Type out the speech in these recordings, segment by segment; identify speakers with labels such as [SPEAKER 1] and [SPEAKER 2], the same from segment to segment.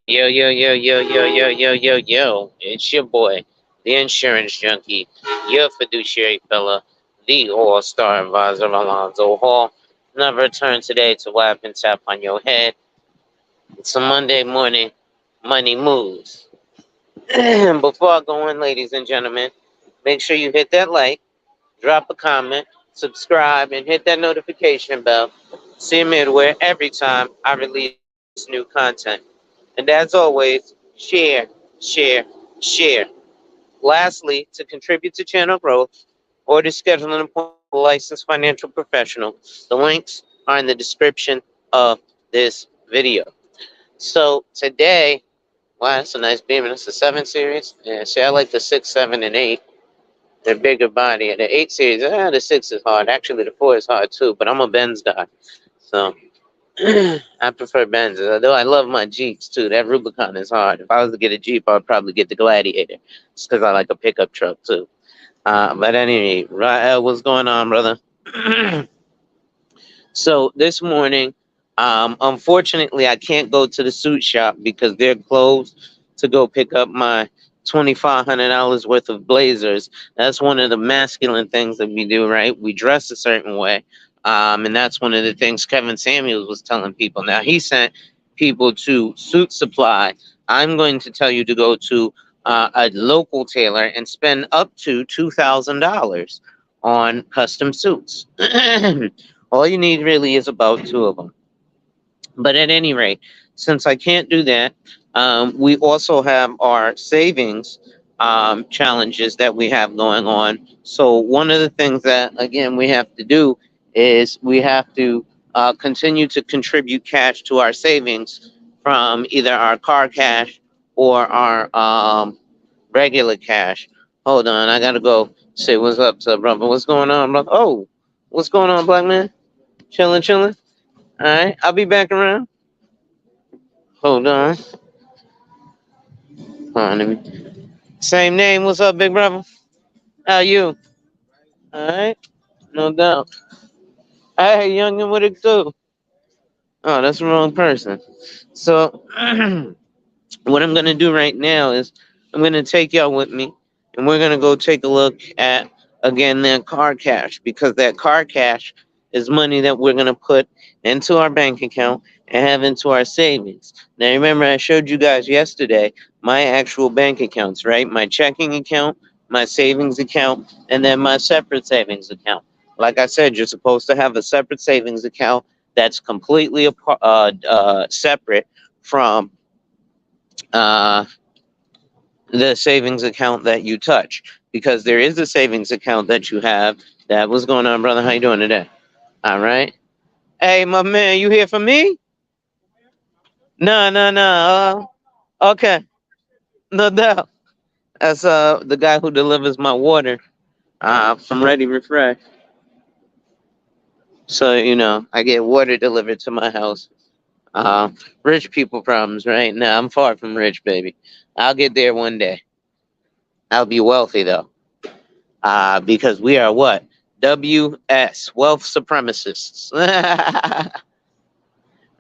[SPEAKER 1] Yo, yo, yo, yo, yo, yo, yo, yo, yo. It's your boy, the insurance junkie, your fiduciary fella, the all-star advisor Alonzo Hall. Never return today to wipe and tap on your head. It's a Monday morning, money moves. Before I go in, ladies and gentlemen, make sure you hit that like, drop a comment, subscribe, and hit that notification bell. See me everywhere every time I release new content. And as always, share, share, share. Lastly, to contribute to channel growth or to schedule an appointment with a licensed financial professional, the links are in the description of this video. So today, wow, that's a nice beam. It's the 7 series. Yeah, see, I like the 6, 7, and 8. The bigger body. And the 8 series, the 6 is hard. Actually, the 4 is hard too, but I'm a Benz guy. So I prefer Benzes, although I love my Jeeps too. That Rubicon is hard. If I was to get a Jeep, I would probably get the Gladiator, just because I like a pickup truck too. But anyway, Rael, what's going on, brother? So this morning, unfortunately, I can't go to the suit shop because they're closed to go pick up my $2,500 worth of blazers. That's one of the masculine things that we do, right? We dress a certain way. And that's one of the things Kevin Samuels was telling people. Now, he sent people to Suit Supply. I'm going to tell you to go to a local tailor and spend up to $2,000 on custom suits. All you need really is about 2 of them. But at any rate, since I can't do that, we also have our savings challenges that we have going on. So one of the things that, again, we have to do is we have to continue to contribute cash to our savings from either our car cash or our regular cash. Hold on, I gotta go say what's up to brother. What's going on, brother? Oh, what's going on, black man? Chilling, chilling. All right, I'll be back around. Hold on. Hold on, let me. Same name. What's up, big brother? How you? All right, no doubt. Hey, youngin, what it do? Oh, that's the wrong person. So, what I'm gonna do right now is I'm gonna take y'all with me, and we're gonna go take a look at again that car cash because that car cash is money that we're gonna put into our bank account and have into our savings. Now, remember, I showed you guys yesterday my actual bank accounts, right? My checking account, my savings account, and then my separate savings account. Like I said, you're supposed to have a separate savings account that's completely separate from uh, the savings account that you touch, because there is a savings account that you have. That was going on, brother. How you doing today? All right. Hey, my man, you here for me? No, no, no. Okay, no doubt. That's the guy who delivers my water from Ready Refresh. So I get water delivered to my house. Uh, Rich people problems, right? Now I'm far from rich, baby. I'll get there one day. I'll be wealthy though. Because we are what? WS, wealth supremacists.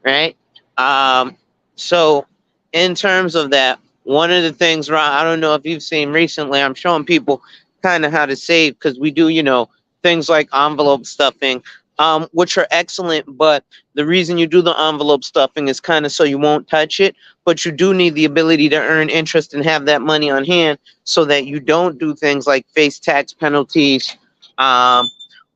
[SPEAKER 1] Right? Um, so, in terms of that, one of the things, Ron, I don't know if you've seen recently, I'm showing people kind of how to save because we do, things like envelope stuffing, which are excellent. But the reason you do the envelope stuffing is kind of so you won't touch it. But you do need the ability to earn interest and have that money on hand so that you don't do things like face tax penalties, um,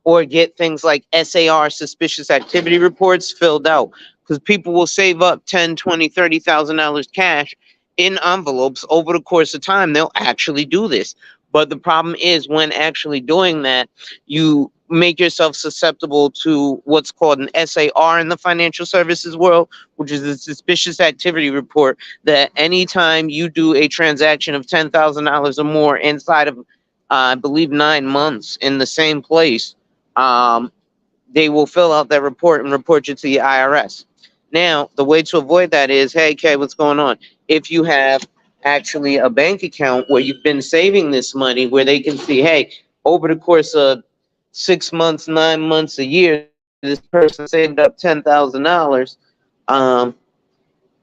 [SPEAKER 1] or get things like SAR, suspicious activity reports, filled out, because people will save up 10, 20, $30,000 cash in envelopes over the course of time. They'll actually do this. But the problem is when actually doing that, you make yourself susceptible to what's called an SAR in the financial services world, which is a suspicious activity report. That anytime you do a transaction of $10,000 or more inside of, I believe, 9 months in the same place, they will fill out that report and report you to the IRS. Now, the way to avoid that is, hey, Kay, what's going on? If you have actually a bank account where you've been saving this money, where they can see, hey, over the course of 6 months, 9 months, a year, this person saved up $10,000. Um,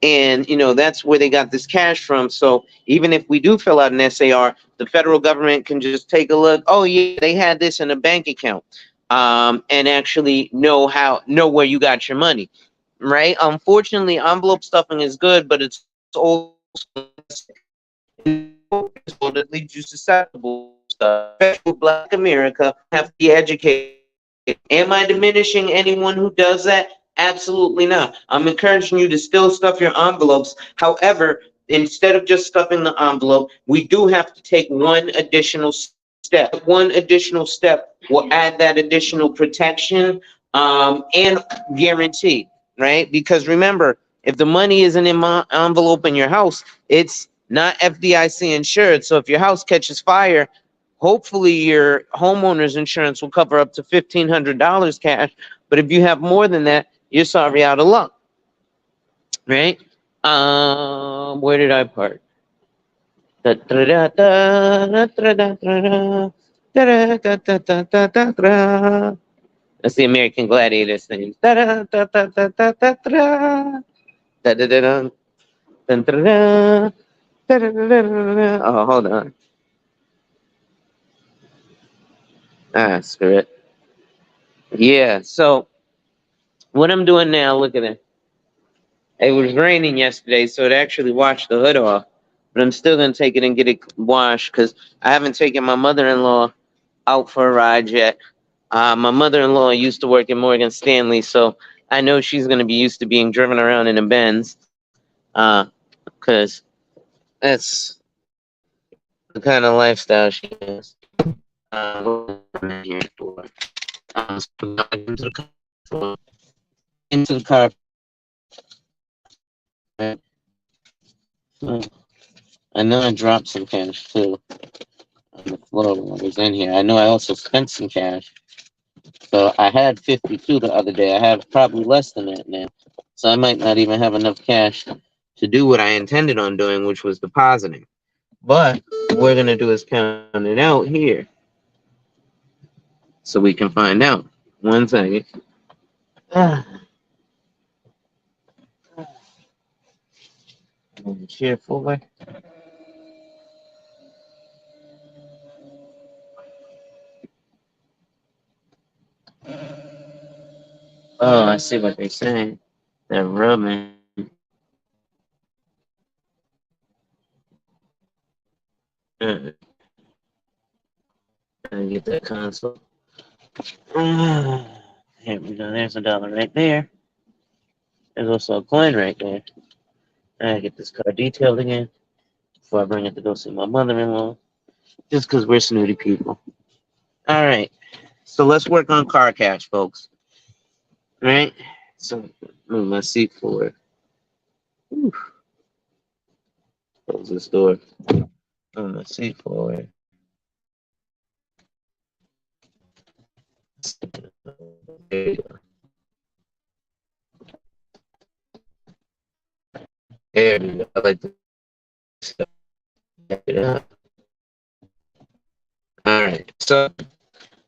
[SPEAKER 1] and that's where they got this cash from. So even if we do fill out an SAR, the federal government can just take a look. Oh yeah, they had this in a bank account, and actually know where you got your money, right? Unfortunately, envelope stuffing is good, but it's also that leaves you susceptible to stuff. Especially Black America have to be educated. Am I diminishing anyone who does that? Absolutely not. I'm encouraging you to still stuff your envelopes. However, instead of just stuffing the envelope, we do have to take one additional step. One additional step will add that additional protection, and guarantee, right? Because remember, if the money isn't in my envelope in your house, it's not FDIC insured. So if your house catches fire, hopefully your homeowner's insurance will cover up to $1,500 cash. But if you have more than that, you're sorry out of luck, right? Where did I park? That's the American Gladiators thing. Oh, hold on. Screw it. Yeah, so what I'm doing now, look at it. It was raining yesterday, so it actually washed the hood off. But I'm still gonna take it and get it washed because I haven't taken my mother-in-law out for a ride yet. My mother-in-law used to work at Morgan Stanley, so I know she's gonna be used to being driven around in a Benz, because that's the kind of lifestyle she has. Into the car. I know I dropped some cash too on the floor when I was in here. I know I also spent some cash. So I had 52 the other day. I have probably less than that now. So I might not even have enough cash to do what I intended on doing, which was depositing. But what we're going to do is count it out here so we can find out. One second. Cheerful. Oh, I see what they're saying. They're rubbing. Get that console. Here we go. There's a dollar right there. There's also a coin right there. I get this car detailed again before I bring it to go see my mother-in-law. Just because we're snooty people. All right. So let's work on car cash, folks. All right. So move my seat forward. Whew. Close this door. Move my seat forward. There you go. There we go. I like to step it up. All right. So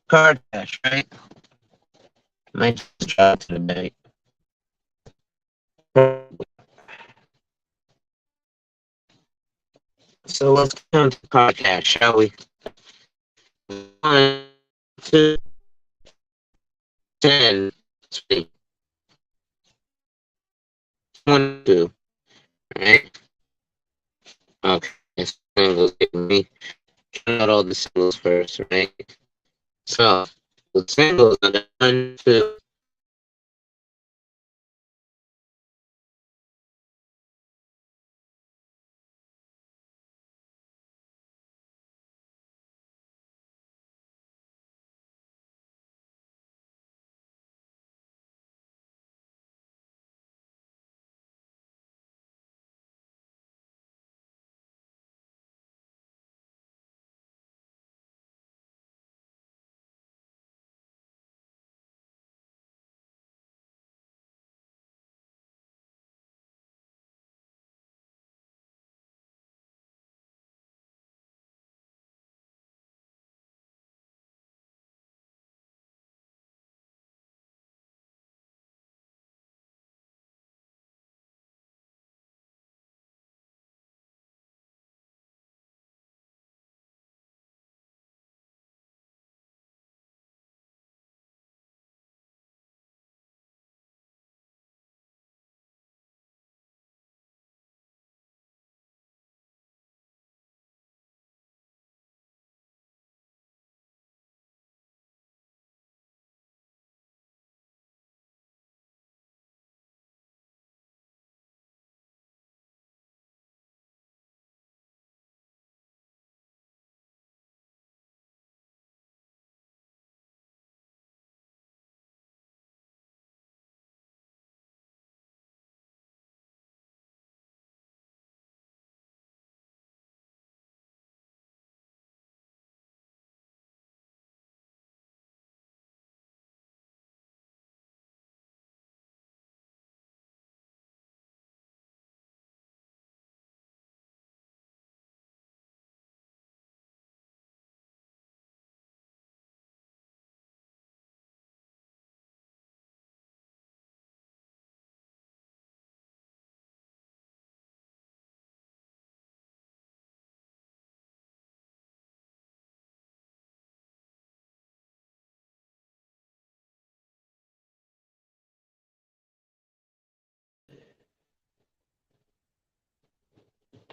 [SPEAKER 1] car cash, right? Might just drop to the bank. So let's count the car cash, shall we? 1, 2, 10, 1, 2. Right? Okay. Singles give me count out all the singles first, right? So the singles are the 1, 2,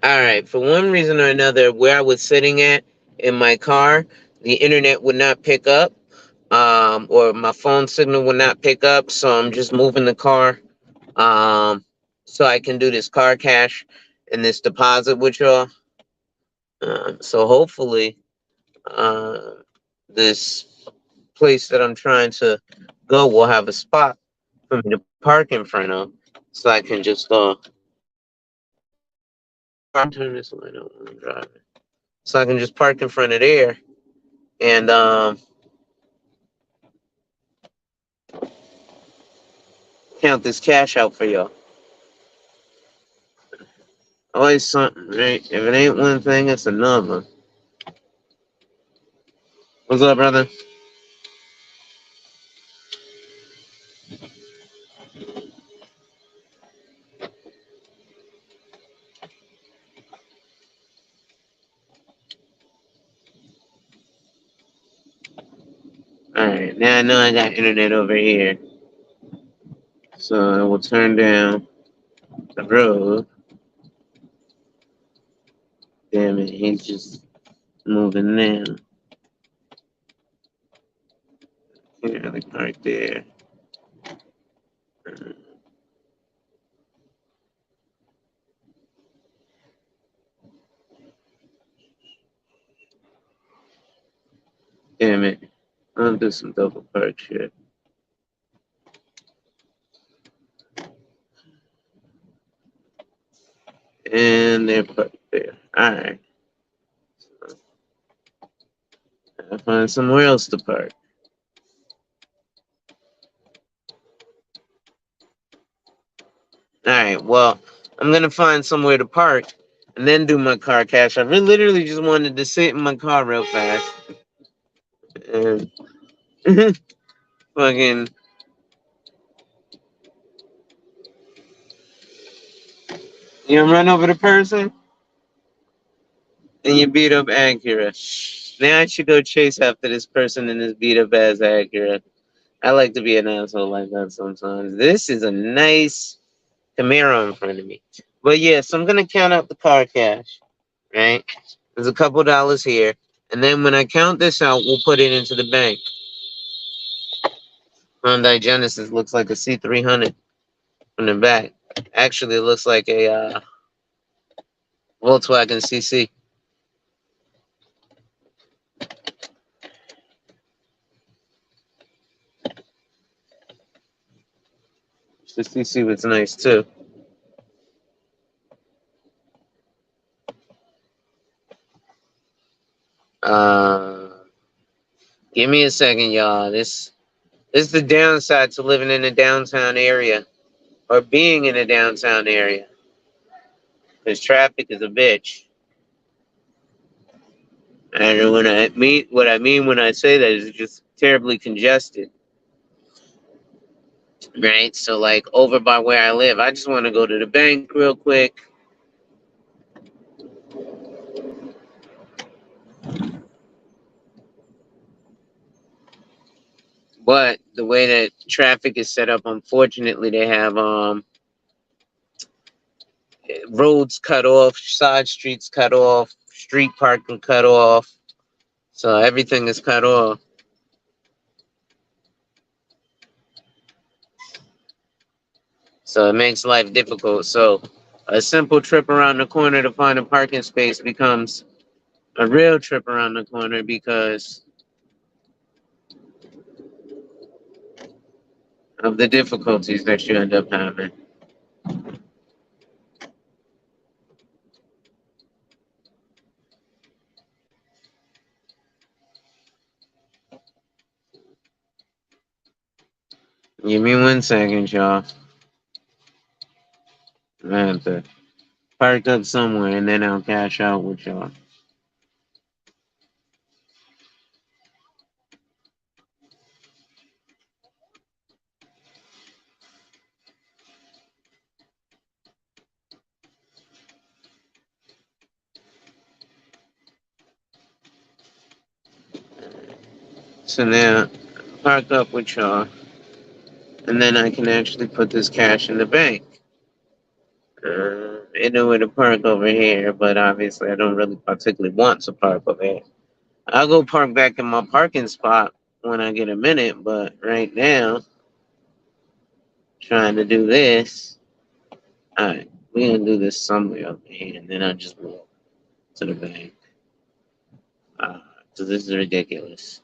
[SPEAKER 1] All right. For one reason or another, where I was sitting at in my car, the internet would not pick up, or my phone signal would not pick up. So I'm just moving the car, um, so I can do this car cash and this deposit with y'all. So hopefully, uh, this place that I'm trying to go will have a spot for me to park in front of, so I can just turn this light on when I'm driving, so I can just park in front of there and count this cash out for y'all. Always something, right? If it ain't one thing, it's another. What's up, brother? All right, now I know I got internet over here, so I will turn down the road. Damn it, he's just moving now. Can't really park there. Damn it. I'll do some double park shit. And they're parked there. Alright. I'll find somewhere else to park. Alright, well, I'm gonna find somewhere to park and then do my car cash. I literally just wanted to sit in my car real fast. And fucking, you know, run over the person and you beat up Acura. Now I should go chase after this person in this beat up ass Acura. I like to be an asshole like that sometimes. This is a nice Camaro in front of me. But yeah, so I'm gonna count out the car cash, right? There's a couple dollars here. And then when I count this out, we'll put it into the bank. Hyundai Genesis looks like a C300 from the back. Actually, it looks like a Volkswagen CC. The CC was nice too. Uh, Give me a second, y'all. This is the downside to living in a downtown area or being in a downtown area. Because traffic is a bitch. And what I mean when I say that is it's just terribly congested. Right? So like over by where I live, I just want to go to the bank real quick. But the way that traffic is set up, unfortunately, they have roads cut off, side streets cut off, street parking cut off. So everything is cut off. So it makes life difficult. So a simple trip around the corner to find a parking space becomes a real trip around the corner because of the difficulties that you end up having. Give me 1 second, y'all. I have to park up somewhere and then I'll cash out with y'all. So now, park up with y'all, and then I can actually put this cash in the bank. nowhere to park over here, but obviously I don't really particularly want to park over here. I'll go park back in my parking spot when I get a minute, but right now, trying to do this. Alright, we're gonna do this somewhere over here, and then I'll just walk to the bank. So this is ridiculous.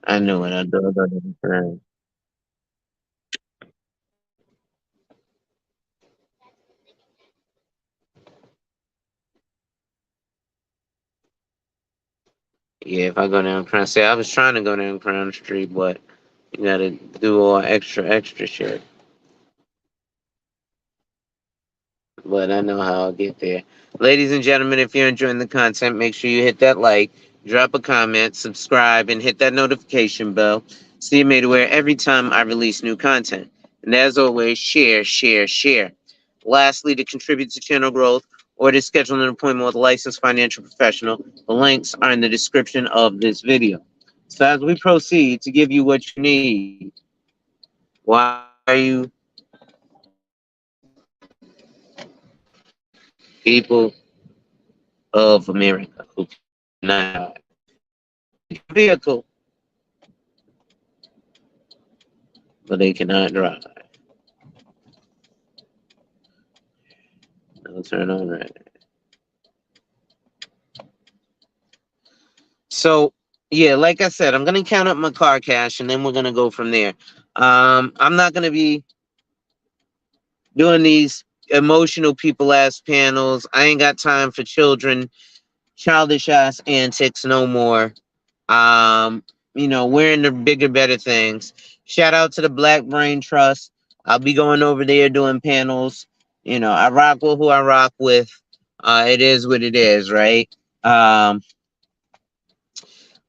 [SPEAKER 1] I know it. I do it. Yeah, if I go down Crown, say I was trying to go down Crown Street, but you gotta do all extra shit. But I know how I'll get there. Ladies and gentlemen, if you're enjoying the content, make sure you hit that like, drop a comment, subscribe, and hit that notification bell so you're made aware every time I release new content. And as always, share, share, share. Lastly, to contribute to channel growth or to schedule an appointment with a licensed financial professional, the links are in the description of this video. So as we proceed to give you what you need, why are you people of America who cannot vehicle, but they cannot drive? I'll turn on right. So yeah, like I said, I'm gonna count up my car cash and then we're gonna go from there. I'm not gonna be doing these emotional people ass panels. I ain't got time for childish ass antics no more. Um, we're in the bigger, better things. Shout out to the Black Brain Trust. I'll be going over there doing panels. I rock with who I rock with. It is what it is, right? Um,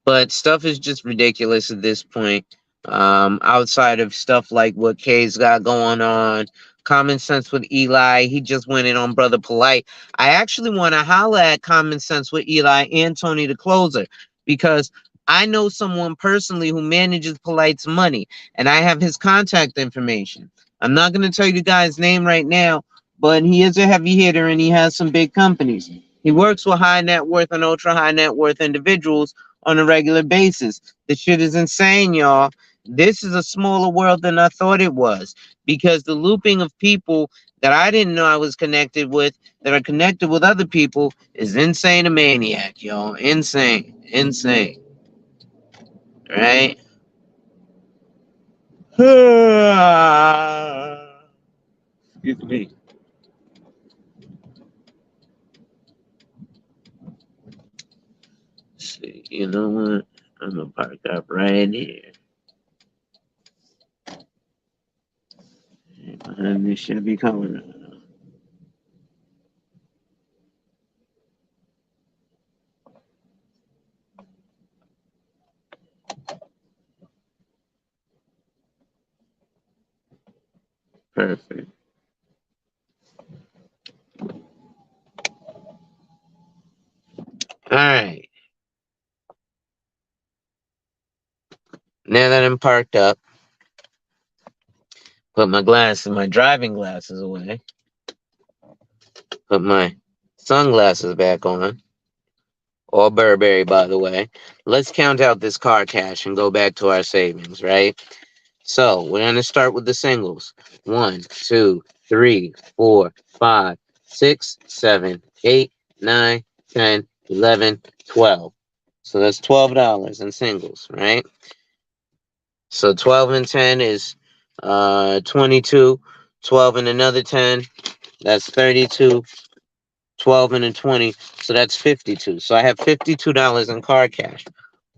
[SPEAKER 1] but stuff is just ridiculous at this point. Outside of stuff like what Kay's got going on, Common Sense with Eli, he just went in on Brother Polite. I actually want to holla at Common Sense with Eli and Tony the Closer because I know someone personally who manages Polite's money and I have his contact information. I'm not going to tell you the guy's name right now, but he is a heavy hitter and he has some big companies. He works with high net worth and ultra high net worth individuals on a regular basis. The shit is insane, y'all. This is a smaller world than I thought it was because the looping of people that I didn't know I was connected with that are connected with other people is insane and maniac, y'all. Insane. Insane. Right? Excuse me. See, you know what? I'm gonna park up right here. Behind this Chevy Colorado. Perfect. All right. Now that I'm parked up, put my driving glasses away, put my sunglasses back on, all Burberry, by the way. Let's count out this car cash and go back to our savings, right? So we're going to start with the singles. 1, 2, 3, 4, 5, 6, 7, 8, 9, 10, 11, 12. So that's $12 in singles, right? So 12 and 10 is 22. 12 and another 10, that's 32. 12 and a 20, so that's 52. So I have $52 in car cash.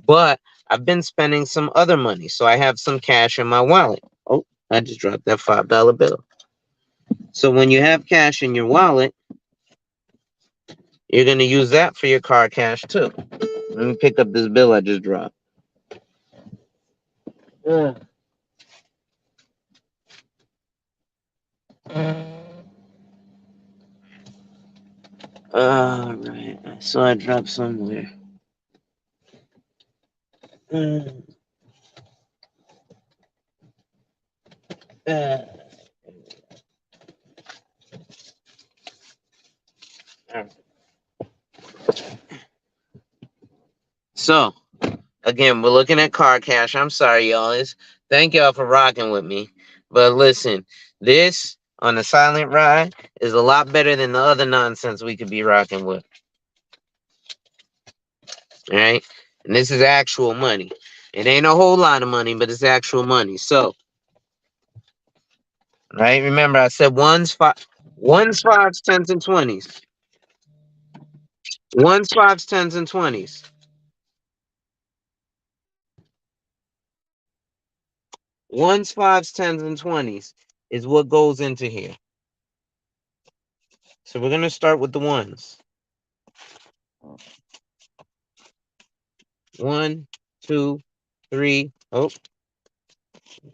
[SPEAKER 1] But I've been spending some other money, so I have some cash in my wallet. Oh, I just dropped that $5 bill. So when you have cash in your wallet, you're going to use that for your car cash too. Let me pick up this bill I just dropped. Ugh. All right, so I dropped somewhere. Uh, so again, we're looking at car cash. I'm sorry, y'all. Thank y'all for rocking with me. But listen, this on the silent ride is a lot better than the other nonsense we could be rocking with. All right, and this is actual money. It ain't a whole lot of money, but it's actual money. So, right, remember I said ones, fives, tens, and 20s. Ones, fives, tens, and 20s. Ones, fives, tens, and 20s is what goes into here. So we're gonna start with the ones. 1, 2, 3. Oh,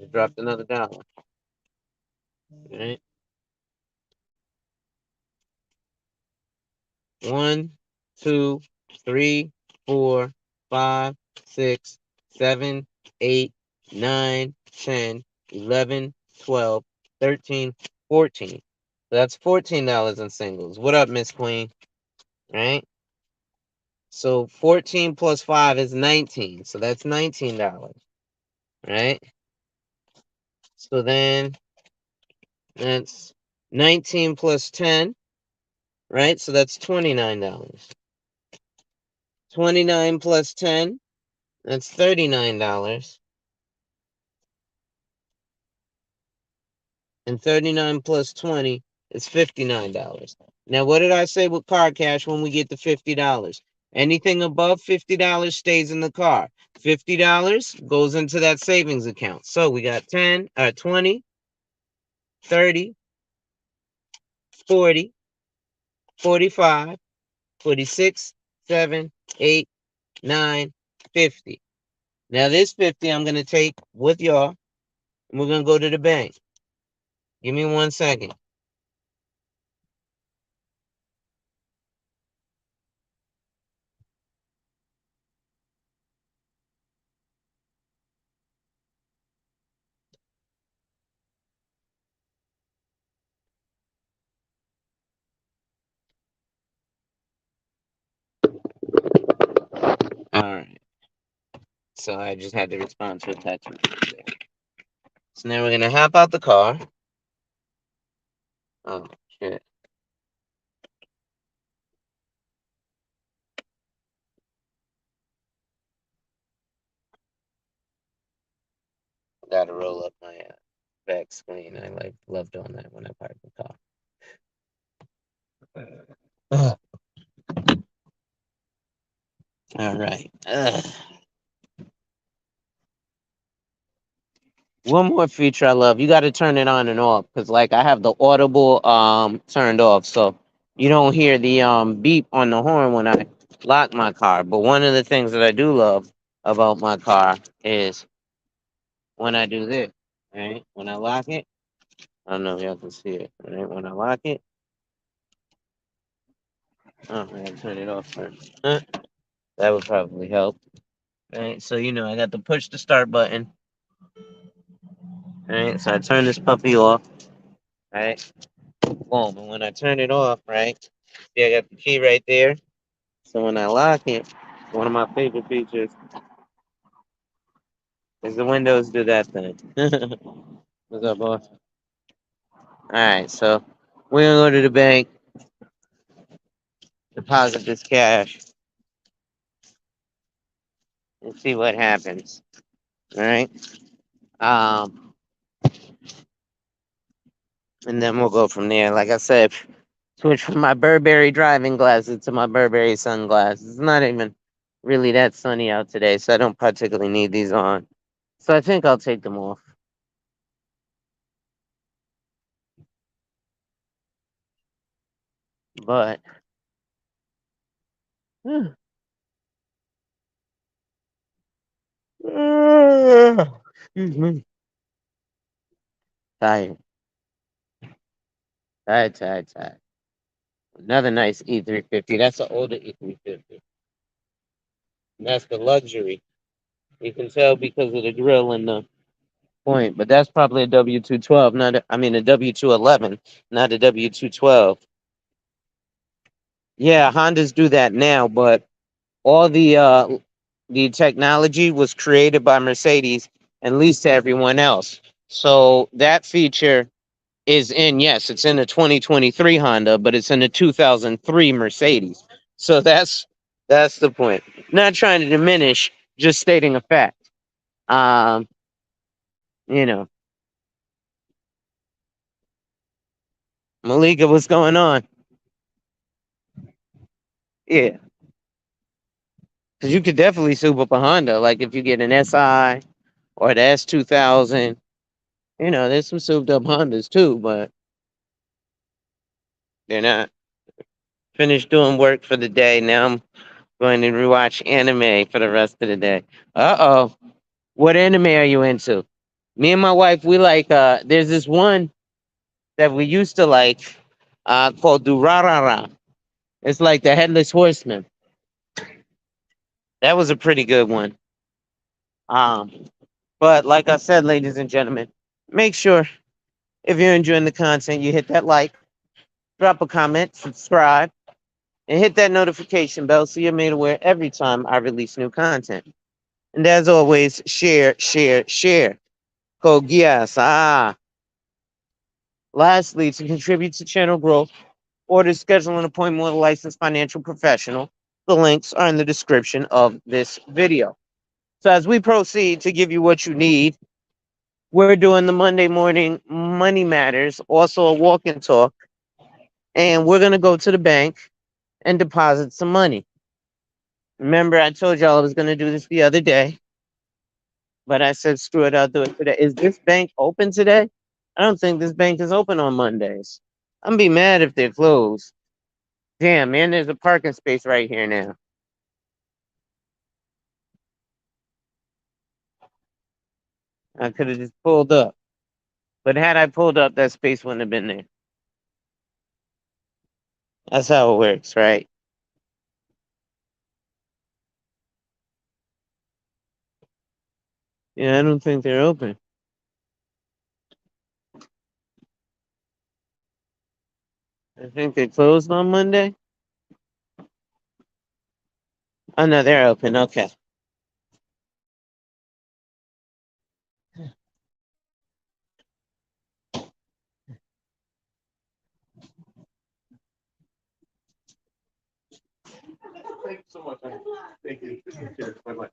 [SPEAKER 1] I dropped another dollar. All right. 1, 2, 3, 4, 5, 6, 7, 8, 9, 10, 11, 12, 13, 14. So that's $14 in singles. What up, Miss Queen? Right? So 14 plus 5 is 19. So that's $19. Right? So then that's 19 plus 10. Right? So that's $29. 29 plus 10, that's $39. And 39 plus 20 is $59. Now, what did I say with car cash when we get to $50? Anything above $50 stays in the car. $50 goes into that savings account. So we got 20, 30, 40, 45, 46, 7, 8, 9, 50. Now, this 50 I'm going to take with y'all, and we're going to go to the bank. Give me 1 second. All right. So I just had to respond to a text message there. So now we're gonna hop out the car. Oh shit. Gotta roll up my back screen. I love doing that when I park the car. All right. One more feature I love. You got to turn it on and off because, like, I have the audible turned off, so you don't hear the beep on the horn when I lock my car. But one of the things that I do love about my car is when I do this. Right? When I lock it, I don't know if y'all can see it. Right? When I lock it, oh, I gotta turn it off first. That would probably help. Right? So I got the push to start button. Right? So I turn this puppy off. Right? Boom. And when I turn it off, right? See, I got the key right there. So when I lock it, one of my favorite features is the windows do that thing. What's up, boss? All right, so we're gonna go to the bank, deposit this cash, and see what happens. All right. Um, and then we'll go from there. Like I said, switch from my Burberry driving glasses to my Burberry sunglasses. It's not even really that sunny out today, so I don't particularly need these on. So I think I'll take them off. But excuse me. Tired. Tired, tired, tired. Another nice E350. That's an older E350. And that's the luxury. You can tell because of the grill and the point. But that's probably a W212, not a, I mean a W211, not a W212. Yeah, Hondas do that now, but all the technology was created by Mercedes and leased to everyone else. So that feature is in, yes, it's in a 2023 Honda, but it's in a 2003 Mercedes. So that's the point. Not trying to diminish, just stating a fact. Um, you know, Malika, what's going on? Yeah, because you could definitely soup up a Honda, like if you get an SI or the S2000. There's some souped up Hondas too, but they're not. Finished doing work for the day. Now I'm going to rewatch anime for the rest of the day. Uh-oh. What anime are you into? Me and my wife, we like there's this one that we used to like called Durarara. It's like the Headless Horseman. That was a pretty good one. Um but like I said, ladies and gentlemen, make sure if you're enjoying the content, you hit that like, drop a comment, subscribe, and hit that notification bell so you're made aware every time I release new content. And as always, share, share, share. Kogias. Lastly, to contribute to channel growth or to schedule an appointment with a licensed financial professional, the links are in the description of this video. So as we proceed to give you what you need, we're doing the Monday morning money matters, also a walk and talk, and we're gonna go to the bank and deposit some money. Remember, I told y'all I was gonna do this the other day, but I said screw it, I'll do it today. Is this bank open today? I don't think this bank is open on Mondays. I'm be mad if they're closed. Damn, man, there's a parking space right here now. I could have just pulled up. But had I pulled up, that space wouldn't have been there. That's how it works, right? Yeah, I don't think they're open. I think they closed on Monday. Oh no, they're open. Okay. Thank you so much. Thank you. Cheers. Bye-bye.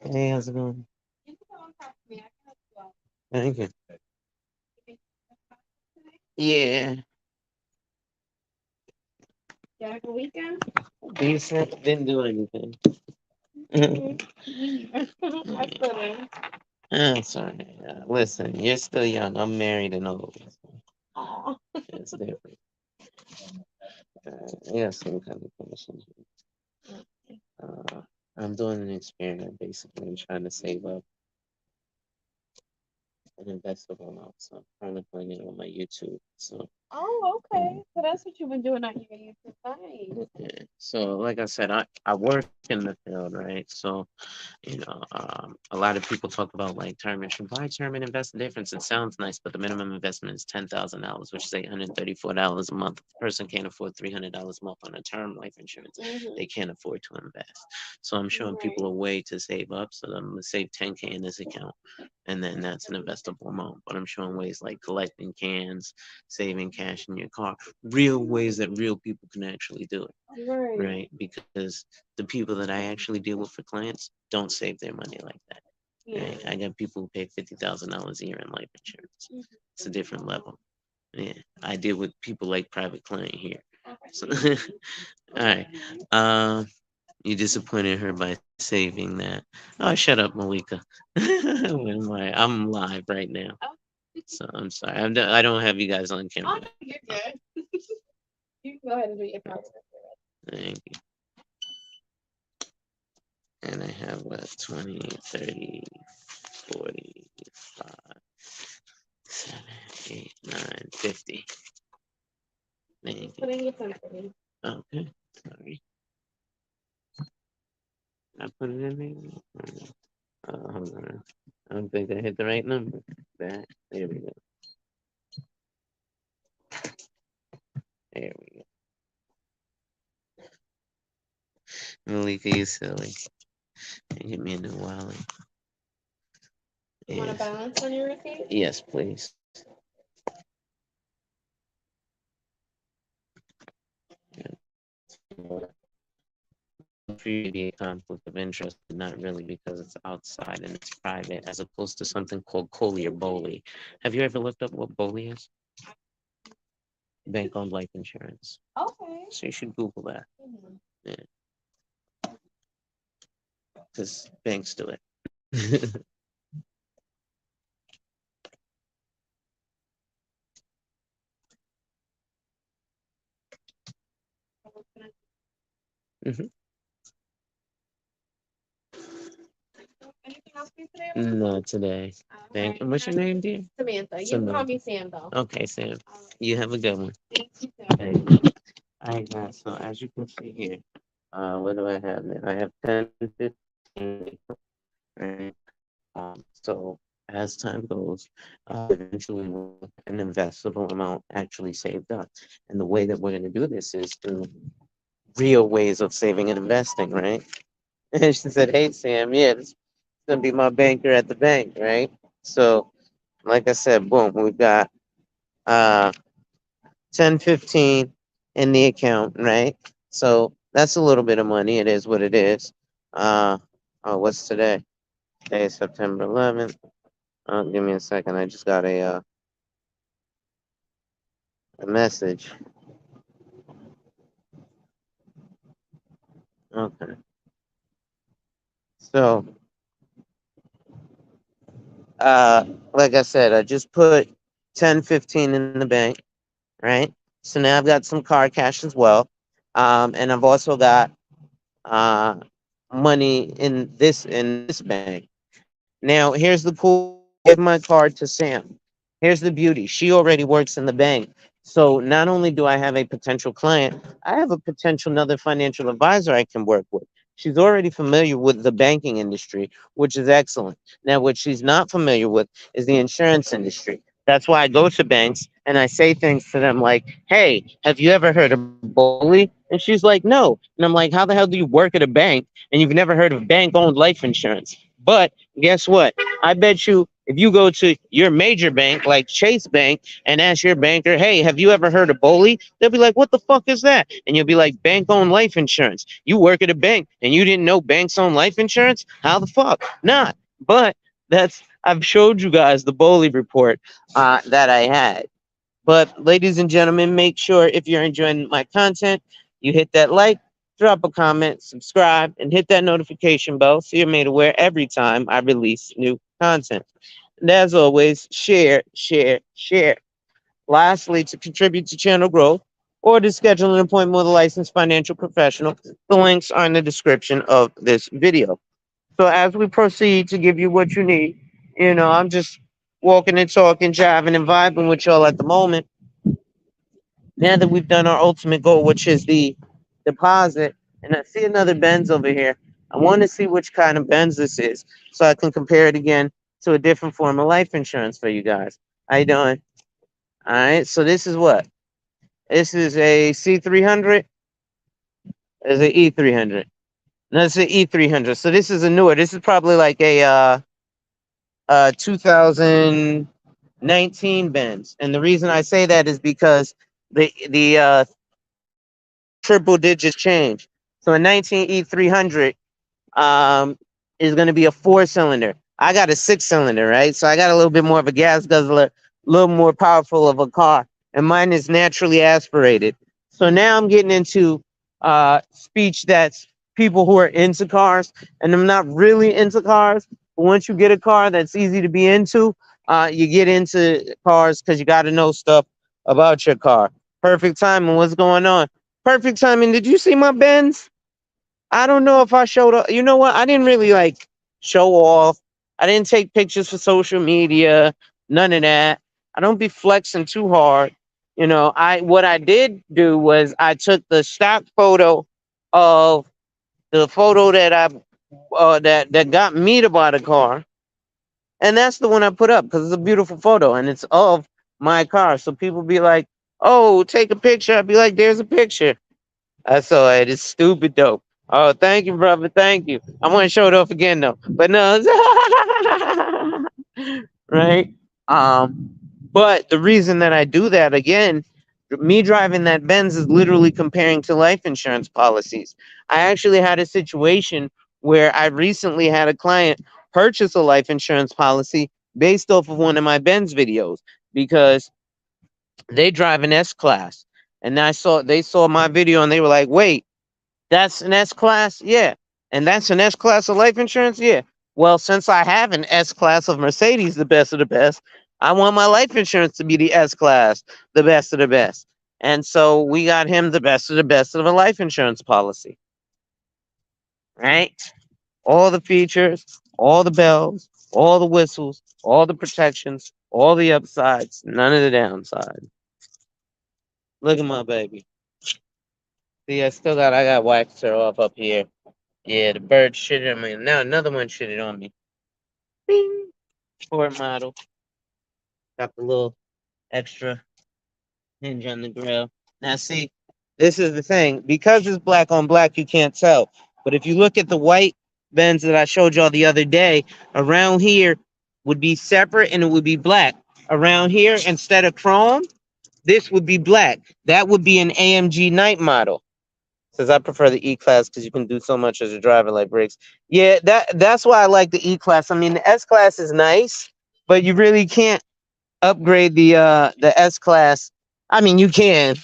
[SPEAKER 1] Hey, how's it going? Thank you. Yeah. Decent. Didn't do anything. That's all right. Listen, you're still young. I'm married and old. It's different. I got some kind of questions. Uh, I'm doing an experiment basically. I'm trying to save up an investable amount. So I'm trying to find it on my YouTube. So yeah. So like I said, I work in the field, right? So a lot of people talk about like term insurance. Buy term and invest the difference. It sounds nice, but the minimum investment is $10,000, which is $834 a month. A person can't afford $300 a month on a term life insurance. They can't afford to invest. So I'm showing people a way to save up. So I'm gonna save 10K in this account, and then that's an investable amount. But I'm showing ways like collecting cans, saving cash in your car, real ways that real people can actually do it, right? Because the people that I actually deal with for clients don't save their money like that. Right? I got people who pay $50,000 a year in life insurance. It's a different level. Yeah, I deal with people like private client here. So, all right. You disappointed her by saving that. Oh, shut up, Malika. What am I? I'm live right now, so I'm sorry. I don't have you guys on camera. Oh, you're good. You can go ahead and do your content. Thank you. And I have what, 20, 30, 40, 7, 8, 9, 50. Thank you. Put in your phone for me. Okay, sorry. I put it in there. Hold on. I don't think I hit the right number. There we go. There we go. Malika, you silly. Get me a new wallet. You want a balance on your receipt? Yes, please. For you to be a conflict of interest, but not really because it's outside and it's private, as opposed to something called Coley or Bowley. Have you ever looked up what Bowley is? Bank-owned life insurance. Okay. So you should Google that. Mm-hmm. Yeah. Because banks do it. Mm-hmm. Anything else for you today? No, today. Thank you. What's your name, dear? Samantha. You can call me Sam, though. Okay, Sam. Right. You have a good one. Thank you, Sam. Thank you. All right, guys. So as you can see here, what do I have there? I have 10, 15, right? So as time goes, eventually an investable amount actually saved up. And the way that we're going to do this is through real ways of saving and investing, right? And she said, "Hey, Sam, yeah, this is going to be my banker at the bank, right?" So, like I said, boom, we've got 10, 15 in the account, right? So that's a little bit of money. It is what it is. What's today? Today is September 11th. Give me a second. I just got a message. Okay. So, like I said, I just put 10, 15 in the bank, right? So now I've got some car cash as well. And I've also got uh, money in this bank. Now, here's the cool. Give my card to Sam. Here's the beauty. She already works in the bank. So not only do I have a potential client, I have a potential another financial advisor I can work with. She's already familiar with the banking industry, which is excellent. Now, what she's not familiar with is the insurance industry. That's why I go to banks and I say things to them like, "Hey, have you ever heard of Bowley?" And she's like, "No." And I'm like, "How the hell do you work at a bank and you've never heard of bank-owned life insurance?" But guess what? I bet you if you go to your major bank like Chase Bank and ask your banker, "Hey, have you ever heard of Bowley?" They'll be like, "What the fuck is that?" And you'll be like, "Bank-owned life insurance." You work at a bank and you didn't know banks own life insurance? How the fuck? Not. But I've showed you guys the Bowley report that I had. But ladies and gentlemen, make sure if you're enjoying my content, you hit that like, drop a comment, subscribe, and hit that notification bell so you're made aware every time I release new content. And as always, share, share, share. Lastly, to contribute to channel growth or to schedule an appointment with a licensed financial professional, the links are in the description of this video. So as we proceed to give you what you need, I'm just walking and talking, jiving and vibing with y'all at the moment. Now that we've done our ultimate goal, which is the deposit, and I see another Benz over here. I want to see which kind of Benz this is so I can compare it again to a different form of life insurance for you guys. How you doing? All right, so this is what? This is a C300. There's an E300. No, it's an E300. So this is a newer. This is probably like a 2019 Benz. And the reason I say that is because the triple digits change. So a 19 E300 is going to be a 4-cylinder. I got a 6-cylinder, right? So I got a little bit more of a gas guzzler, a little more powerful of a car, and mine is naturally aspirated. So now I'm getting into speech that's
[SPEAKER 2] people who are into cars, and I'm not really into cars. But once you get a car that's easy to be into, you get into cars because you got to know stuff about your car. Perfect timing. What's going on? Perfect timing. Did you see my Benz? I don't know if I showed up. You know what? I didn't really like show off. I didn't take pictures for social media. None of that. I don't be flexing too hard. I what I did do was I took the stock photo of the photo that that got me to buy the car, and that's the one I put up because it's a beautiful photo and it's of my car. So people be like, "Oh, take a picture." I'd be like, "There's a picture." I saw it. It's stupid dope. Oh, thank you, brother. Thank you. I want to show it off again though, but no, right? But the reason that I do that again, me driving that Benz is literally comparing to life insurance policies. I actually had a situation where I recently had a client purchase a life insurance policy based off of one of my Benz videos because they drive an S class. And they saw my video and they were like, wait, that's an S class? Yeah. And that's an S class of life insurance? Yeah. Well, since I have an S class of Mercedes, the best of the best, I want my life insurance to be the S class, the best of the best. And so we got him the best of the best of a life insurance policy, right? All the features, all the bells, all the whistles, all the protections, all the upsides, none of the downsides. Look at my baby. See, I got wax her off up here. Yeah, the bird shitted on me. Now another one shitted on me. Bing. Sport model. Got the little extra hinge on the grill. Now see, this is the thing. Because it's black on black, you can't tell. But if you look at the white Benz that I showed y'all the other day, around here would be separate and it would be black. Around here, instead of chrome, this would be black. That would be an AMG night model. Says I prefer the E class because you can do so much as a driver like brakes. Yeah, that's why I like the E class. I mean, the S class is nice, but you really can't upgrade the S class. I mean, you can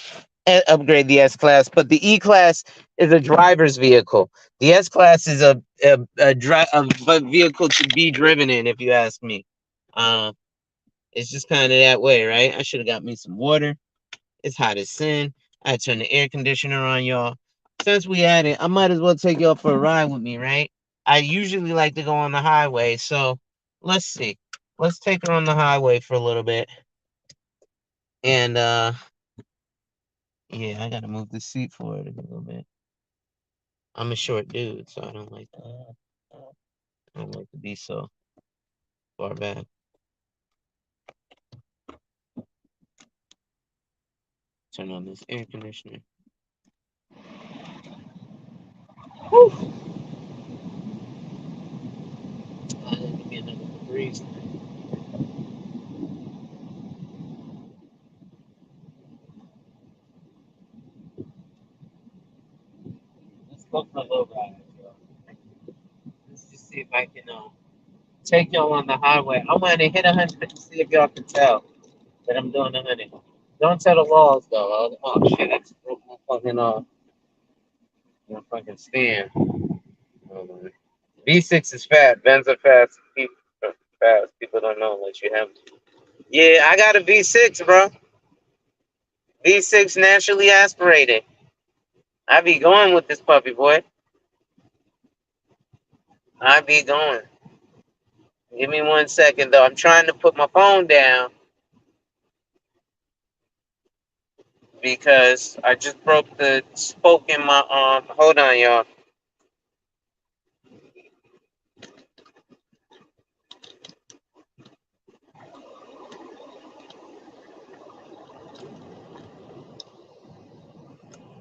[SPEAKER 2] upgrade the S class, but the E class is a driver's vehicle. The S class is a vehicle to be driven in, if you ask me. Um, it's just kind of that way, right? I should have got me some water. It's hot as sin. I turn the air conditioner on, y'all. Since we at it, I might as well take y'all for a ride with me, right? I usually like to go on the highway, so let's see. Let's take her on the highway for a little bit. And yeah, I gotta move the seat forward a little bit. I'm a short dude, so I don't like to be so far back. Turn on this air conditioner. Whew. Give me another breeze. Let's go for a little ride, y'all. Let's just see if I can take y'all on the highway. I'm gonna hit 100 to see if y'all can tell that I'm doing 100. Don't tell the laws though. Oh shit, I just broke my fucking stand. Hold on. V6 is fast. Benz are fast. People are fast. People don't know unless you have to. Yeah, I got a V6, bro. V6 naturally aspirated. I be going with this puppy, boy. I be going. Give me 1 second though. I'm trying to put my phone down because I just broke the spoke in my hold on y'all.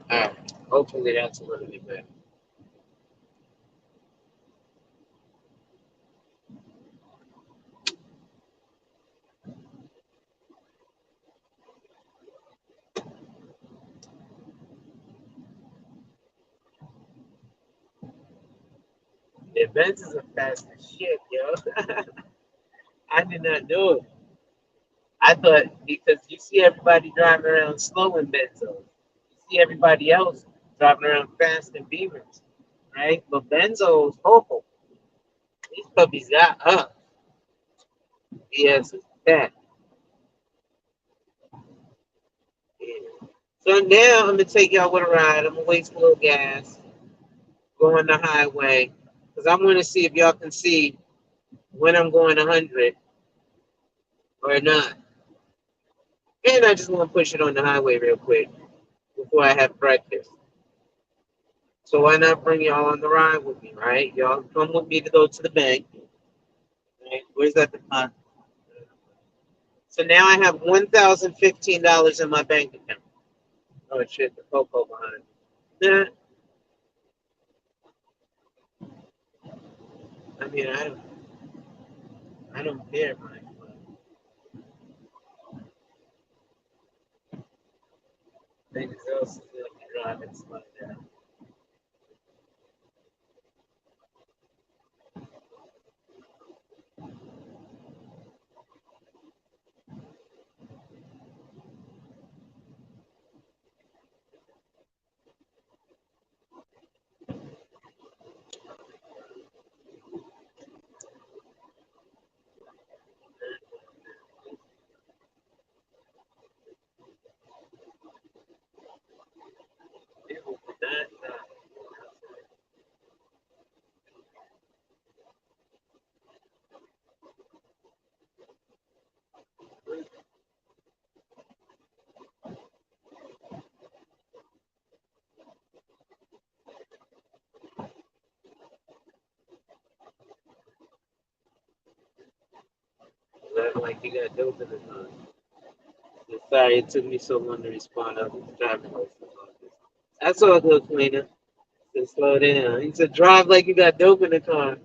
[SPEAKER 2] Alright. Hopefully that's a little bit better. The Benzes are fast as shit, yo. I did not know it. I thought because you see everybody driving around slow in Benzos. You see everybody else driving around fast in Beamers. right? But Benzo's Popo, these puppies got up. Yes, that. Yeah. So now I'm gonna take y'all with a ride. I'm gonna waste a little gas, go on the highway, because I want to see if y'all can see when I'm going 100 or not. And I just want to push it on the highway real quick before I have breakfast. So why not bring y'all on the ride with me, right? Y'all come with me to go to the bank. Right? Where's that deposit? So now I have $1,015 in my bank account. Oh shit, the Coco behind. Nah, I mean I don't care, Mike. Things else is gonna be driving slow down. People would not drive like you got dope in the car. Sorry it took me so long to respond. I was driving license on this. That's all good, cleaner. Just slow down. He said, drive like you got dope in the car.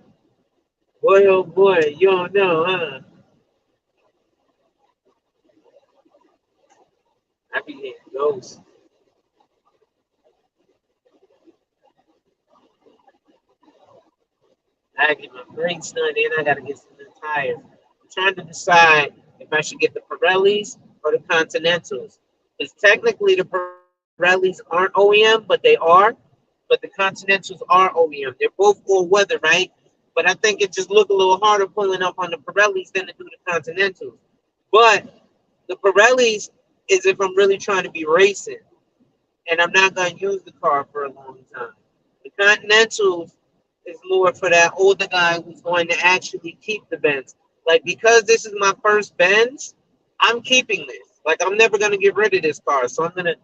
[SPEAKER 2] Boy, oh boy, you don't know, huh? I be getting ghosts. I get my brakes done, and I gotta get some new tires. I'm trying to decide if I should get the Pirellis or the Continentals. Because technically the Pirellis aren't OEM, but they are. But the Continentals are OEM. They're both all weather, right? But I think it just look a little harder pulling up on the Pirellis than to do the Continentals. But the Pirellis is if I'm really trying to be racing and I'm not going to use the car for a long time. The Continentals is more for that older guy who's going to actually keep the Benz. Like, because this is my first Benz, I'm keeping this. Like, I'm never going to get rid of this car. So I'm going to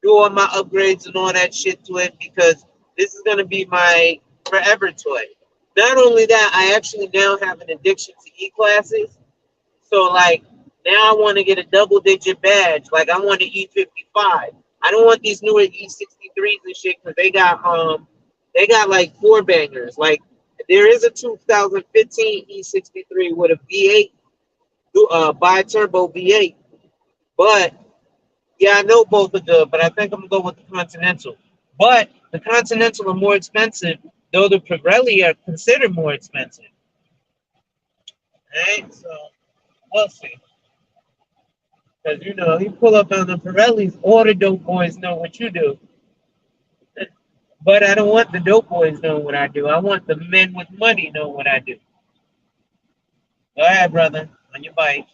[SPEAKER 2] do all my upgrades and all that shit to it because this is going to be my forever toy. Not only that, I actually now have an addiction to E-classes. So like now I want to get a double digit badge. Like I want an E55. I don't want these newer E63s and shit because they got like four bangers. Like there is a 2015 E63 with a V8 bi turbo V8. But yeah, I know both are good, but I think I'm gonna go with the Continental. But the Continental are more expensive, though the Pirelli are considered more expensive. Right? So we'll see. Because, you know, you pull up on the Pirellis, all the dope boys know what you do. But I don't want the dope boys knowing what I do. I want the men with money knowing what I do. Go ahead, brother, on your bike.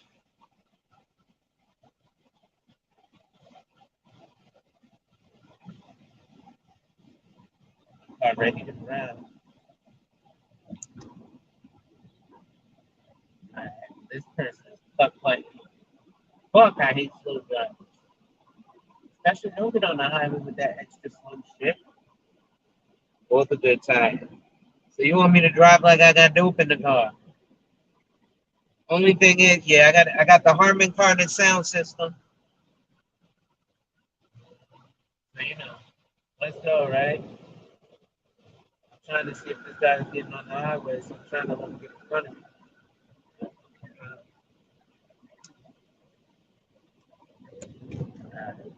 [SPEAKER 2] About ready to run. Right. This person is fuck like fuck. I hate slow driving. Especially moving on the highway with that extra slow shit. Both a good time. So you want me to drive like I got dope in the car? Only thing is, yeah, I got the Harman Kardon sound system. So you know, let's go, right? I'm trying to see if this guy's getting on the highway, so I'm trying to let him get in front of me.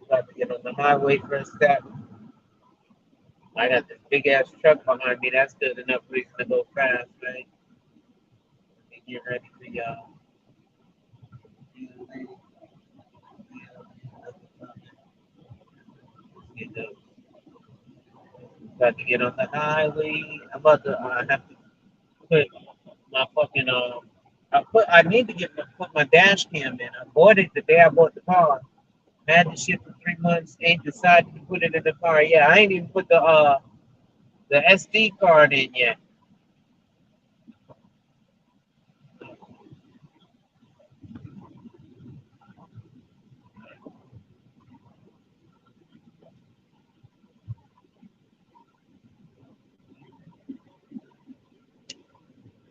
[SPEAKER 2] About to get on the highway for a step. I got this big ass truck behind me. That's good enough reason to go fast, right? Let me get ready for y'all. Get those. Got to get on the highway. I'm about to have to put my fucking I need to put my dash cam in. I bought it the day I bought the car. I had the shit for 3 months. Ain't decided to put it in the car. Yeah, I ain't even put the SD card in yet.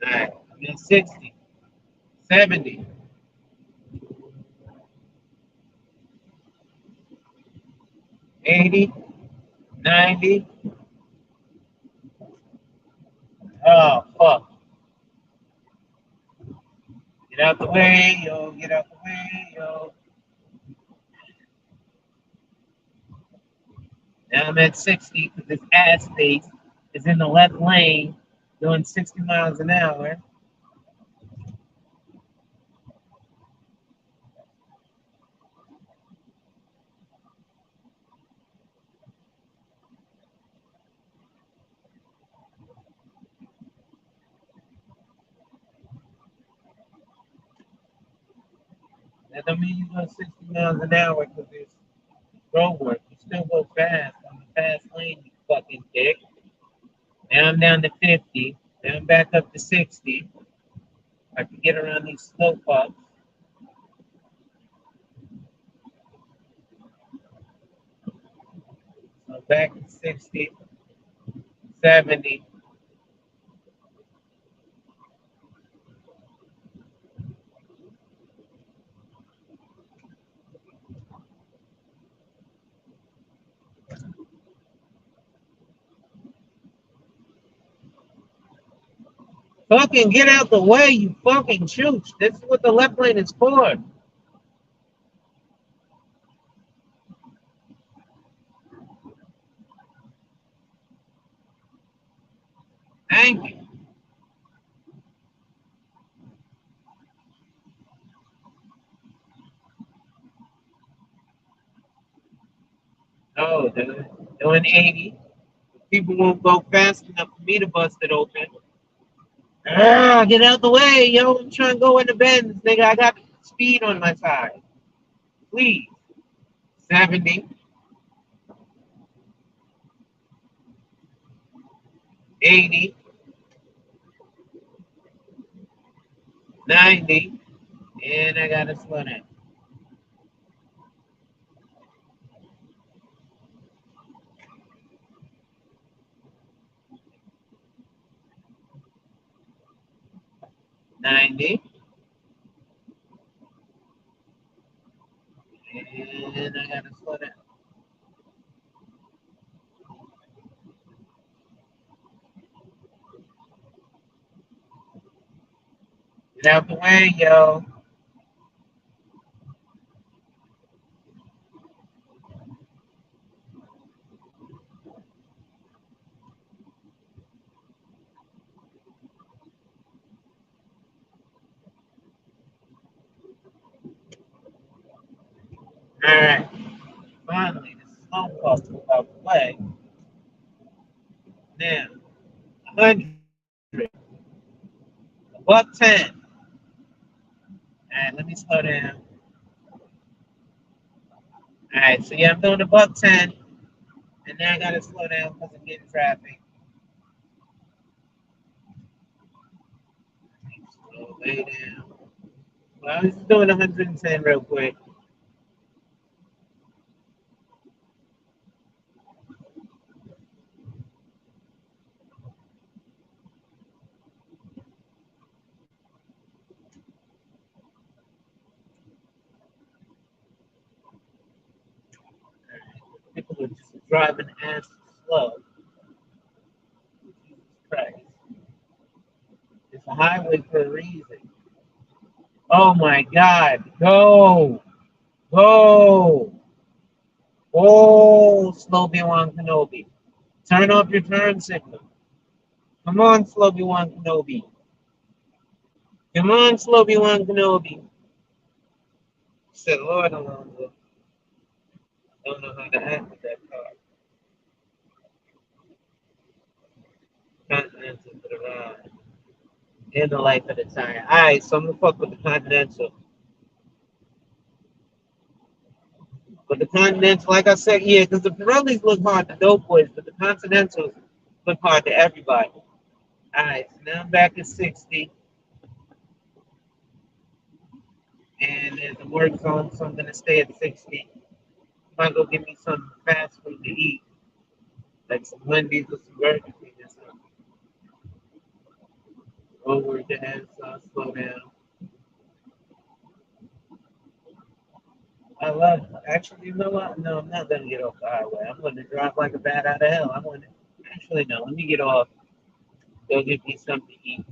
[SPEAKER 2] All right, I'm in 60, 70, 80, 90. Oh fuck! Get out the way, yo! Get out the way, yo! Now I'm at 60 because this ass face is in the left lane doing 60 miles an hour. That don't mean you go 60 miles an hour because there's road work. You still go fast on the fast lane, you fucking dick. Now I'm down to 50. Now I'm back up to 60. I can get around these slope ups. So back to 60, 70. Fucking get out the way, you fucking chooch. This is what the left lane is for. Thank you. No, dude. Doing 80. People won't go fast enough for me to bust it open. Ah, get out the way, yo. I'm trying to go in the bends, nigga. I got speed on my side. Please. 70, 80, 90, and I gotta slow down. 90, and I gotta slow down. Get out the way, yo. Alright. Finally, the slow pump is out the way. Now, 100, buck 10. Alright, let me slow down. Alright, so yeah, I'm doing a buck 10, and now I gotta slow down because I'm getting traffic. Slow way down. Well, I was just doing 110 real quick. People are just driving ass slow. Jesus Christ. It's a highway for a reason. Oh my God. Go. Go. Oh, Slow-Wan Kenobi. Turn off your turn signal. Come on, Slow-Wan Kenobi. Come on, Slow-Wan Kenobi. Said Lord Alonzo. Don't know how to act with that car. and the life of the tire. All right, so I'm gonna fuck with the Continental. But the Continental, like I said, yeah, because the Pirellis look hard to dope boys, but the Continentals look hard to everybody. All right, so now I'm back at 60, and there's a work zone, so I'm gonna stay at 60. Might go get me some fast food to eat, like some Wendy's or some Burger King or something. Over the head, so slow down. I love. Actually, you know what? No, I'm not gonna get off the highway. I'm gonna drive like a bat out of hell. I want to. Actually, no. Let me get off. Go get me something to eat.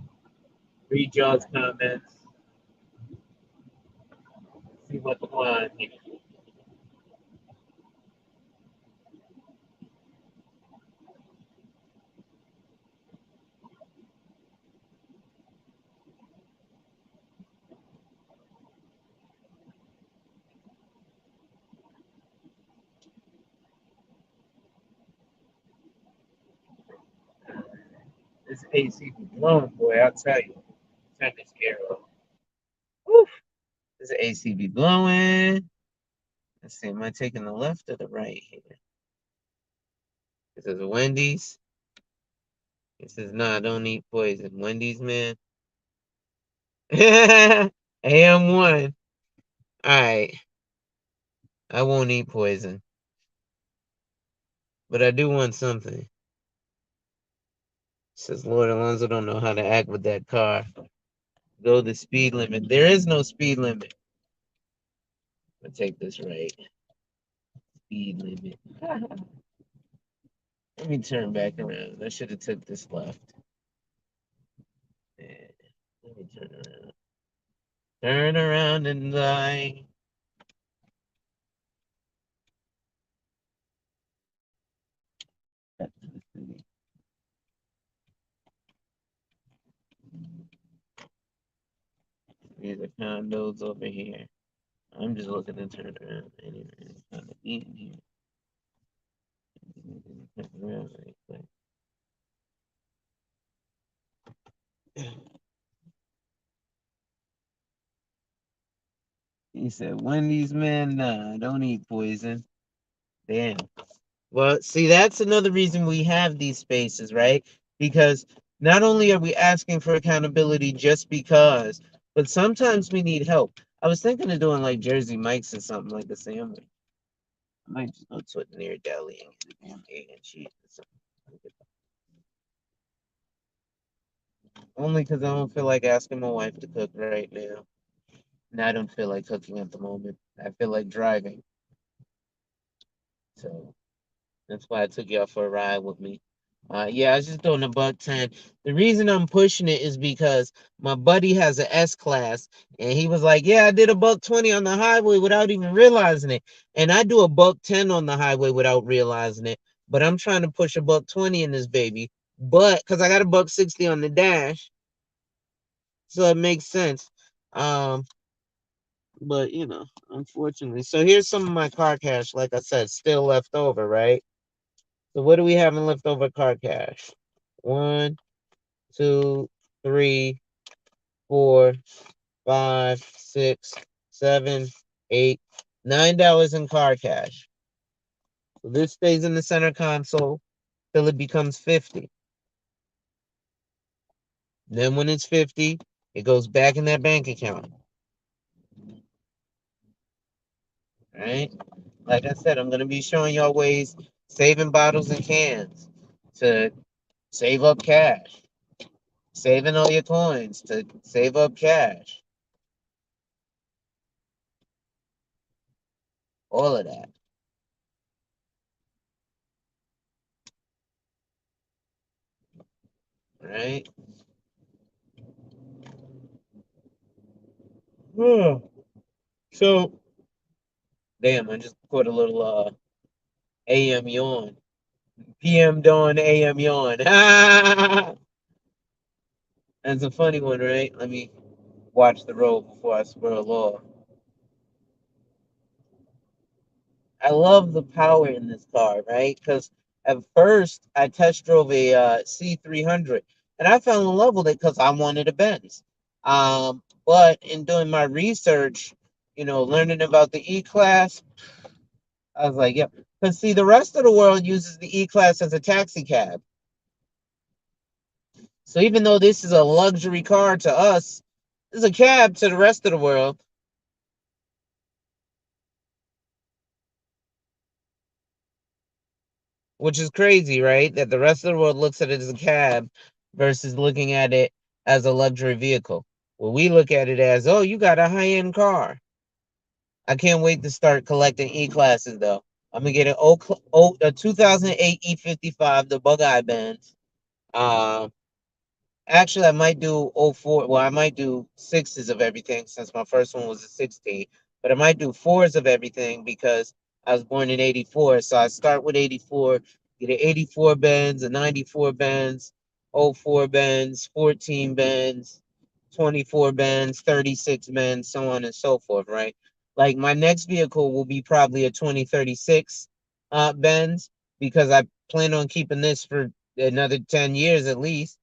[SPEAKER 2] Read y'all's comments. See what's going on here. This AC be blowing, boy. I'll tell you. Turn this gear off. Woo. This AC be blowing. Let's see. Am I taking the left or the right here? This is Wendy's. It says, "Nah, don't eat poison." Wendy's, man. AM1. All right. I won't eat poison, but I do want something. It says Lord Alonzo don't know how to act with that car. Go the speed limit. There is no speed limit. I'm gonna take this right. Speed limit. Let me turn back around. I should have took this left. Yeah. Let me turn around. Turn around and lie. These are condos over here. I'm just looking to turn around anyway. It's kind of eating here. Turn around right quick. He said, Wendy's, man, nah, don't eat poison. Damn. Well, see, that's another reason we have these spaces, right? Because not only are we asking for accountability just because, but sometimes we need help. I was thinking of doing like Jersey Mike's or something like a sandwich. I might just go to a near deli and get a damn egg and cheese or something. Only because I don't feel like asking my wife to cook right now. And I don't feel like cooking at the moment. I feel like driving. So that's why I took y'all for a ride with me. Yeah, I was just doing a buck 10. The reason I'm pushing it is because my buddy has an S class, and he was like, "Yeah, I did a buck 20 on the highway without even realizing it." And I do a buck 10 on the highway without realizing it. But I'm trying to push a buck 20 in this baby. But because I got a buck 60 on the dash, so it makes sense. Um, but unfortunately. So here's some of my car cash, like I said, still left over, right? So what do we have in leftover car cash? One, two, three, 4, 5, 6, 7, 8, $9 in car cash. So this stays in the center console till it becomes 50. Then when it's 50, it goes back in that bank account. Right? Like I said, I'm gonna be showing y'all ways saving bottles and cans to save up cash, saving all your coins to save up cash, all of that. Right? So, damn, I just caught a little AM yawn. PM dawn, AM yawn. That's a funny one, right? Let me watch the road before I swirl off. I love the power in this car, right? Because at first I test drove a C300. And I fell in love with it because I wanted a Benz. But in doing my research, learning about the E class, I was like, yep. Because see, the rest of the world uses the E class as a taxi cab. So even though this is a luxury car to us, it's a cab to the rest of the world, which is crazy, right? That the rest of the world looks at it as a cab versus looking at it as a luxury vehicle. Well, we look at it as, oh, you got a high end car. I can't wait to start collecting E classes though. I'm gonna get a 2008 E55, the bug eye Benz. Um, Actually, I might do '04. Well, I might do sixes of everything since my first one was a 16. But I might do fours of everything because I was born in '84. So I start with '84, get an '84 Benz, a '94 Benz, '04 Benz, 14 Benz, 24 Benz, 36 Benz, so on and so forth, right? Like my next vehicle will be probably a 2036 Benz because I plan on keeping this for another 10 years at least,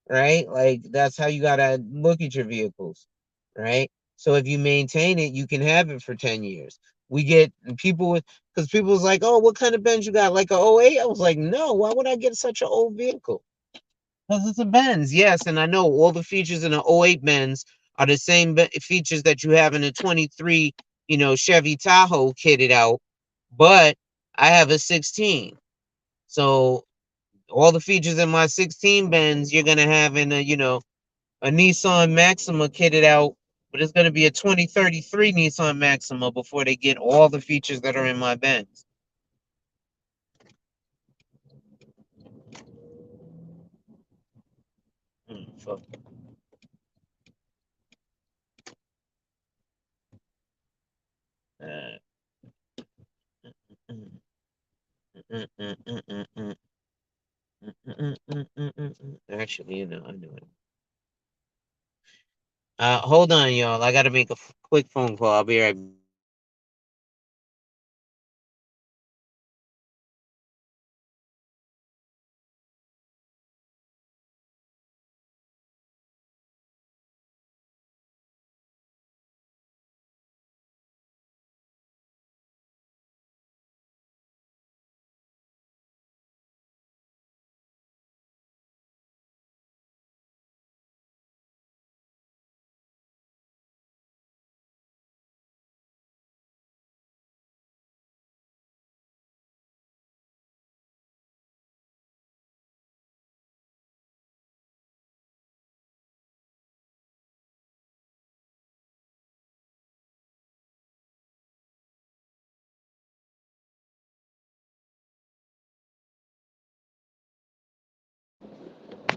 [SPEAKER 2] right? Like that's how you gotta look at your vehicles, right? So if you maintain it, you can have it for 10 years. We get people with because people was like, oh, what kind of Benz you got? Like a '08? I was like, no, why would I get such an old vehicle? Because it's a Benz, yes, and I know all the features in an '08 Benz are the same features that you have in a 23, Chevy Tahoe kitted out, but I have a 16. So all the features in my 16 Benz you're gonna have in a Nissan Maxima kitted out, but it's gonna be a 2033 Nissan Maxima before they get all the features that are in my Benz. Fuck. Uh, Actually, I know it. Hold on, y'all. I gotta make a quick phone call. I'll be right back.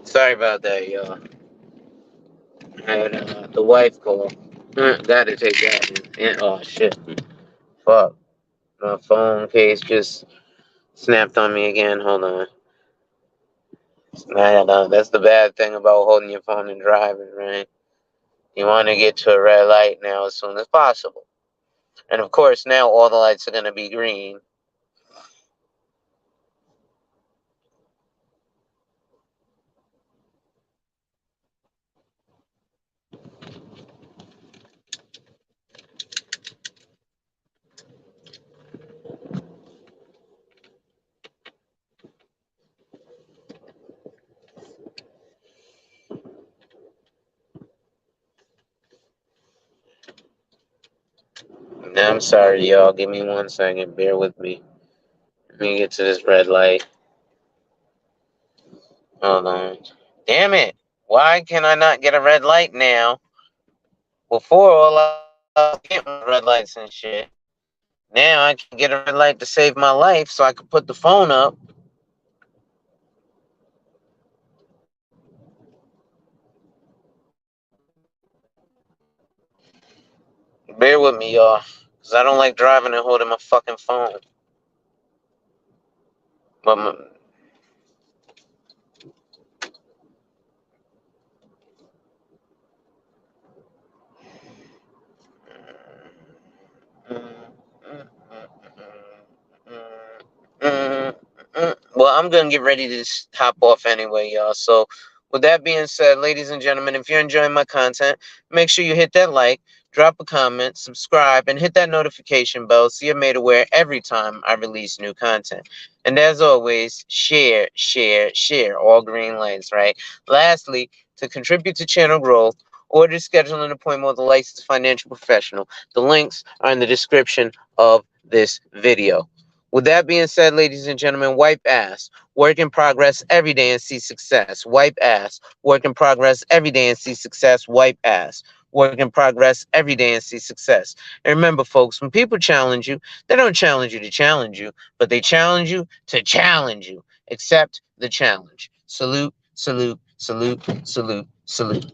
[SPEAKER 2] Sorry about that, y'all. I had the wife call. Gotta take that. Oh shit. Fuck. My phone case just snapped on me again. Hold on. That's the bad thing about holding your phone and driving, right? You want to get to a red light now as soon as possible. And of course, now all the lights are going to be green. I'm sorry, y'all. Give me 1 second. Bear with me. Let me get to this red light. Hold on. Damn it. Why can I not get a red light now? Before, all I was getting was red lights and shit. Now I can get a red light to save my life so I can put the phone up. Bear with me, y'all. Because I don't like driving and holding my fucking phone. But well, I'm gonna get ready to hop off anyway, y'all. So With that being said, ladies and gentlemen, if you're enjoying my content, make sure you hit that like, drop a comment, subscribe, and hit that notification bell so you're made aware every time I release new content. And as always, share, share, share. All green lights, right? Lastly, to contribute to channel growth or to schedule an appointment with a licensed financial professional, the links are in the description of this video. With that being said, ladies and gentlemen, wipe ass. Work in progress every day and see success. Wipe ass. Work in progress every day and see success. Wipe ass. Work in progress every day and see success. And remember, folks, when people challenge you, they don't challenge you to challenge you, but they challenge you to challenge you. Accept the challenge. Salute, salute, salute, salute, salute.